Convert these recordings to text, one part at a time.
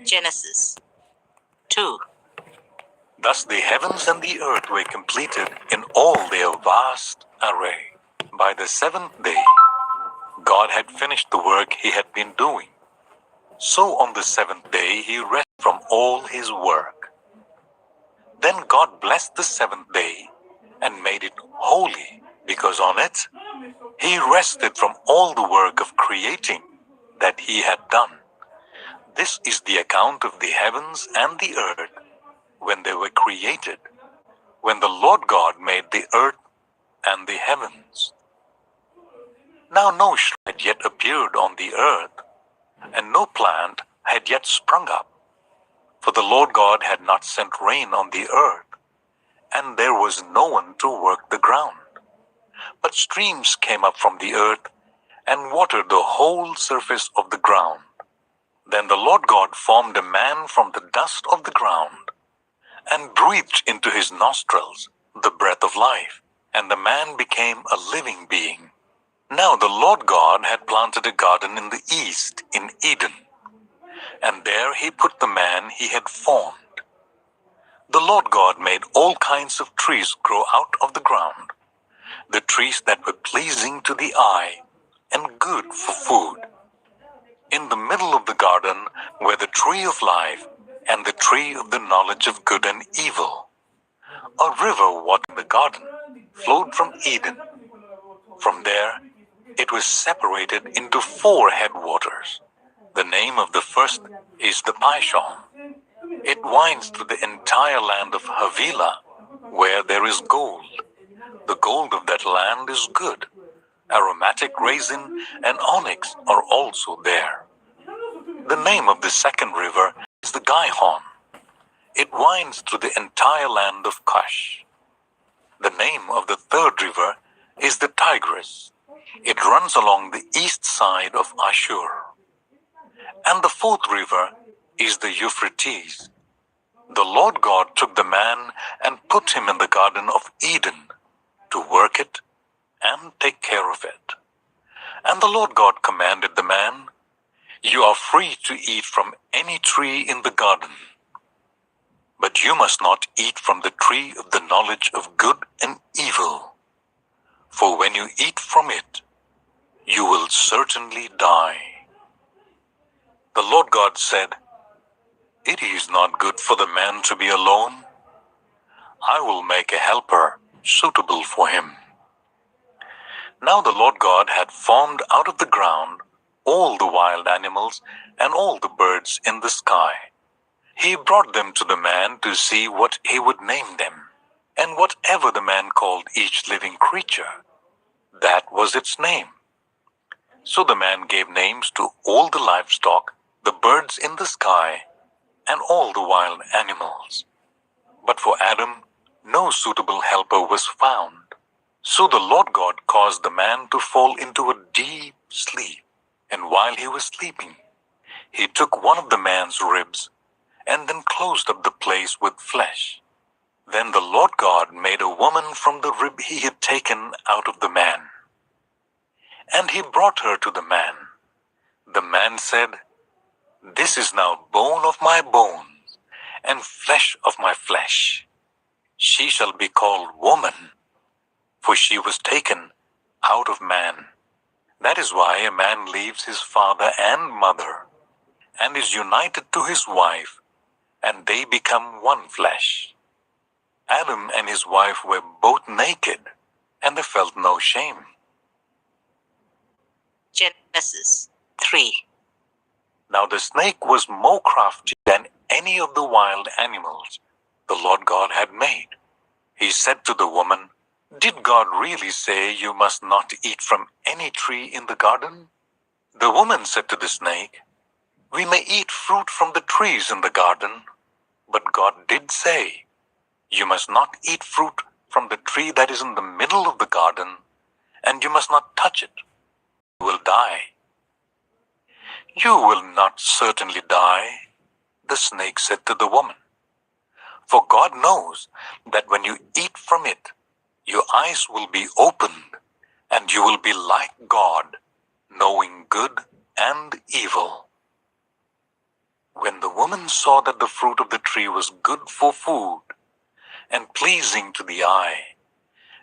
Genesis 2. Thus the heavens and the earth were completed in all their vast array. By the seventh day, God had finished the work he had been doing. So on the seventh day, he rested from all his work. Then God blessed the seventh day and made it holy, because on it he rested from all the work of creating that he had done. This is the account of the heavens and the earth when they were created, when the Lord God made the earth and the heavens. Now no shrub had yet appeared on the earth, and no plant had yet sprung up, for the Lord God had not sent rain on the earth, and there was no one to work the ground. But streams came up from the earth and watered the whole surface of the ground. Then the Lord God formed a man from the dust of the ground, and breathed into his nostrils the breath of life, and the man became a living being. Now the Lord God had planted a garden in the east in Eden, and there he put the man he had formed. The Lord God made all kinds of trees grow out of the ground, the trees that were pleasing to the eye and good for food. In the middle of the garden were the tree of life and the tree of the knowledge of good and evil. A river watering the garden flowed from Eden. From there, it was separated into 4 headwaters. The name of the first is the Pishon. It winds through the entire land of Havilah, where there is gold. The gold of that land is good. Aromatic resin and onyx are also there. The name of the second river is the Gihon. It winds through the entire land of Cush. The name of the third river is the Tigris. It runs along the east side of Ashur. And the fourth river is the Euphrates. The Lord God took the man and put him in the Garden of Eden to work it and take care of it. And the Lord God commanded the man, "You are free to eat from any tree in the garden, but you must not eat from the tree of the knowledge of good and evil, for when you eat from it, you will certainly die." The Lord God said, "It is not good for the man to be alone. I will make a helper suitable for him." Now the Lord God had formed out of the ground all the wild animals and all the birds in the sky. He brought them to the man to see what he would name them. And whatever the man called each living creature, that was its name. So the man gave names to all the livestock, the birds in the sky, and all the wild animals. But for Adam, no suitable helper was found. So the Lord God caused the man to fall into a deep sleep. And while he was sleeping, he took one of the man's ribs and then closed up the place with flesh. Then the Lord God made a woman from the rib he had taken out of the man. And he brought her to the man. The man said, "This is now bone of my bones and flesh of my flesh. She shall be called woman, for she was taken out of man. That is why a man leaves his father and mother and is united to his wife, and they become one flesh." Adam and his wife were both naked, and they felt no shame. Genesis 3. Now the snake was more crafty than any of the wild animals the Lord God had made. He said to the woman, "Did God really say you must not eat from any tree in the garden?" The woman said to the snake, "We may eat fruit from the trees in the garden, but God did say, 'You must not eat fruit from the tree that is in the middle of the garden, and you must not touch it. You will die.'" "You will not certainly die," the snake said to the woman. "For God knows that when you eat from it, your eyes will be opened, and you will be like God, knowing good and evil." When the woman saw that the fruit of the tree was good for food, and pleasing to the eye,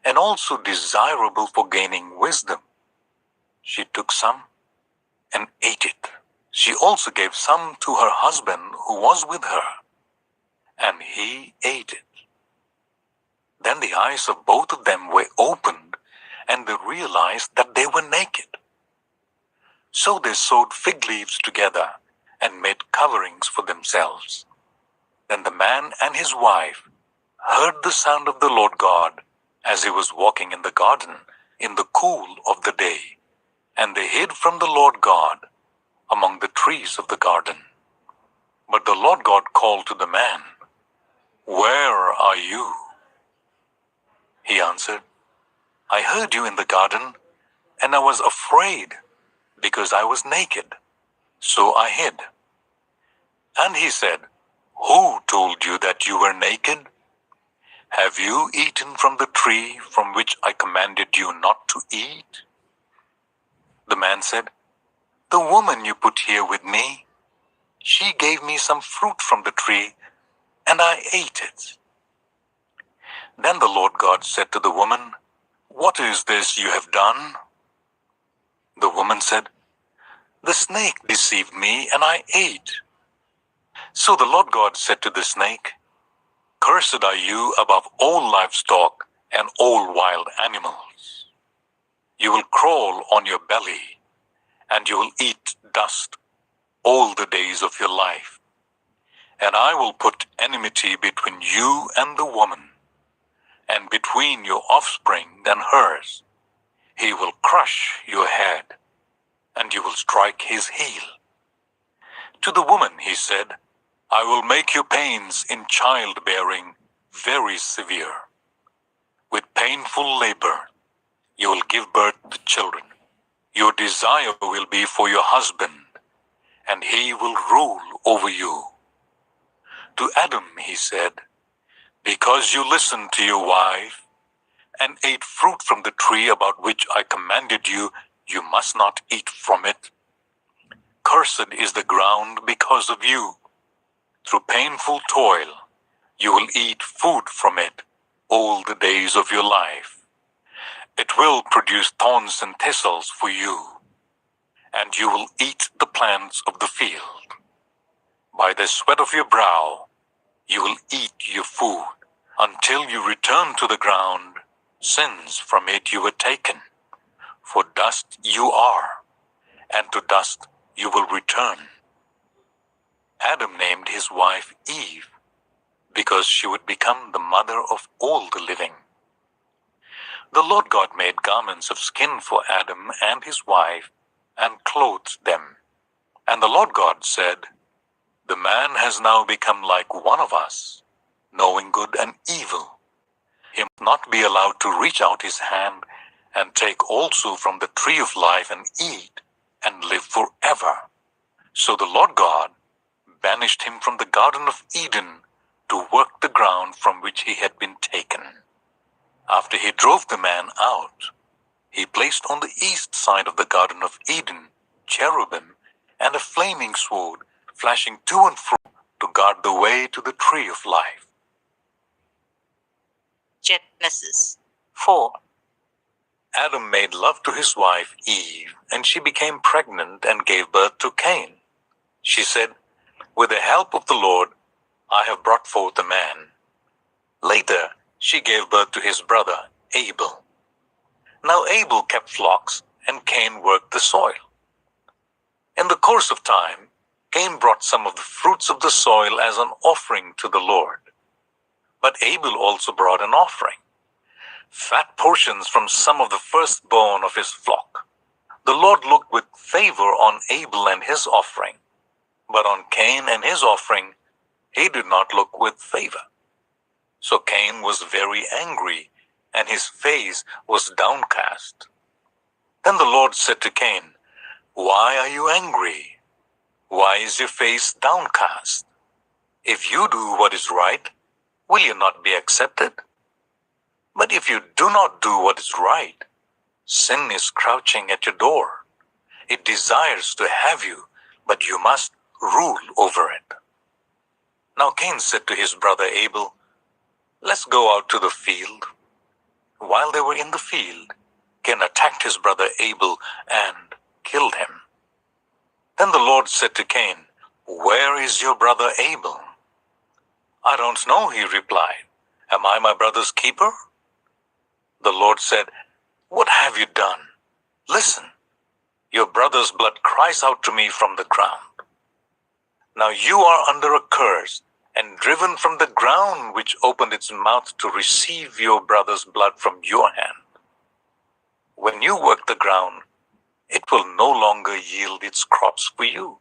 and also desirable for gaining wisdom, she took some and ate it. She also gave some to her husband who was with her, and he ate it. Then the eyes of both of them were opened, and they realized that they were naked. So they sewed fig leaves together and made coverings for themselves. Then the man and his wife heard the sound of the Lord God as he was walking in the garden in the cool of the day, and they hid from the Lord God among the trees of the garden. But the Lord God called to the man, "Where are you?" He answered, "I heard you in the garden, and I was afraid because I was naked, so I hid." And he said, "Who told you that you were naked? Have you eaten from the tree from which I commanded you not to eat?" The man said, "The woman you put here with me, she gave me some fruit from the tree, and I ate it." Then the Lord God said to the woman, "What is this you have done?" The woman said, "The snake deceived me, and I ate." So the Lord God said to the snake, "Cursed are you above all livestock and all wild animals. You will crawl on your belly, and you will eat dust all the days of your life. And I will put enmity between you and the woman, and between your offspring and hers. He will crush your head, and you will strike his heel." To the woman he said, "I will make your pains in childbearing very severe. With painful labor you will give birth to children. Your desire will be for your husband, and he will rule over you." To Adam he said, "Because you listened to your wife and ate fruit from the tree about which I commanded you, you must not eat from it. Cursed is the ground because of you. Through painful toil you will eat food from it all the days of your life. It will produce thorns and thistles for you, and you will eat the plants of the field. By the sweat of your brow you will eat your food until you return to the ground, since from it you were taken. For dust you are, and to dust you will return." Adam named his wife Eve, because she would become the mother of all the living. The Lord God made garments of skin for Adam and his wife, and clothed them. And the Lord God said, "The man has now become like one of us, knowing good and evil. He must not be allowed to reach out his hand and take also from the tree of life and eat and live forever." So the Lord God banished him from the Garden of Eden to work the ground from which he had been taken. After he drove the man out, he placed on the east side of the Garden of Eden cherubim and a flaming sword flashing to and fro to guard the way to the tree of life. Genesis 4. Adam made love to his wife Eve, and she became pregnant and gave birth to Cain. She said, "With the help of the Lord, I have brought forth a man." Later, she gave birth to his brother Abel. Now Abel kept flocks, and Cain worked the soil. In the course of time, Cain brought some of the fruits of the soil as an offering to the Lord. But Abel also brought an offering, fat portions from some of the firstborn of his flock. The Lord looked with favor on Abel and his offering, but on Cain and his offering he did not look with favor. So Cain was very angry, and his face was downcast. Then the Lord said to Cain, "Why are you angry? Why is your face downcast? If you do what is right, will you not be accepted? But if you do not do what is right, sin is crouching at your door. It desires to have you, but you must rule over it. Now Cain said to his brother Abel, "Let's go out to the field." While they were in the field, Cain attacked his brother Abel and killed him. Then the Lord said to Cain, "Where is your brother Abel?" "I don't know," he replied. "Am I my brother's keeper?" The Lord said, "What have you done? Listen, your brother's blood cries out to me from the ground. Now you are under a curse and driven from the ground which opened its mouth to receive your brother's blood from your hand. When you work the ground, it will no longer yield its crops for you.